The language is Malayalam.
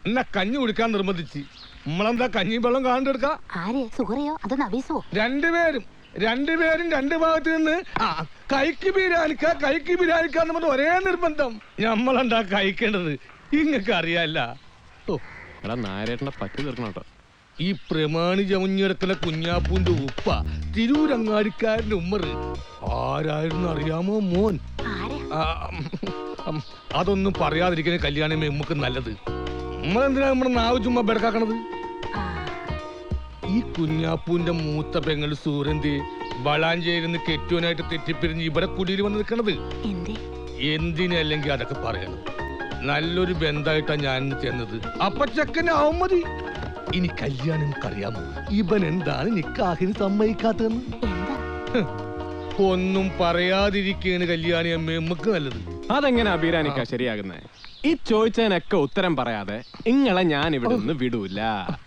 എന്നാ കഞ്ഞി കുടിക്കാൻ നിർബന്ധിച്ച് നമ്മളെന്താ കഞ്ഞി വെള്ളം കാണണ്ടെടുക്ക ആര് സുഹറയോ അതോ നബീസോ? രണ്ടുപേരും രണ്ട് ഭാഗത്ത് നിന്ന് കൈക്ക് ബിരിയാണിക്കാന്ന് പറഞ്ഞ ഒരേ നിർബന്ധം. നമ്മളെന്താ കഴിക്കേണ്ടത് ഇങ്ങക്ക് അറിയാല്ല. നായരേട്ടനെ പറ്റി തീർക്കണം. ഈ പ്രമാണി ജമുഞ്ഞിടത്തിലെ കുഞ്ഞാപ്പൂന്റെ ഉപ്പ തിരൂരങ്ങാടിക്കാരന്റെ ഉമ്മർ ആരായിരുന്നു അറിയാമോ മോൻ? അതൊന്നും പറയാതിരിക്കുന്ന കല്യാണമേ നമുക്ക് നല്ലത്. നമ്മളെന്തിനാ നമ്മുടെ നാവ് ചുമ്മാ ബെടക്കാക്കണത്? ഈ കുഞ്ഞാപ്പൂന്റെ മൂത്ത പെങ്ങൾ സൂരന്തി വളാഞ്ചേരിന്ന് കെറ്റുവനായിട്ട് തെറ്റിപ്പിരിഞ്ഞ് ഇവിടെ കുടിയിൽ വന്ന് നിൽക്കണത് എന്തിനല്ലെങ്കിൽ അതൊക്കെ പറയണം. നല്ലൊരു ബന്ധമായിട്ടാണ് ഞാൻ ചെന്നത്. അപ്പൊ ചെക്കനാവും മതി. ഇനി കല്യാണം അറിയാമോ ഇവൻ എന്താണ് നിക്കാഹിന് സമ്മതിക്കാത്തതെന്ന്? ഒന്നും പറയാതിരിക്കാണ് കല്യാണി അമ്മ നമുക്ക് നല്ലത്. അതെങ്ങനെ അഭിരാനിക്കാ ശരിയാകുന്നേ? ഈ ചോദിച്ചതിനൊക്കെ ഉത്തരം പറയാതെ ഇങ്ങളെ ഞാൻ ഇവിടെ നിന്ന് വിടൂല.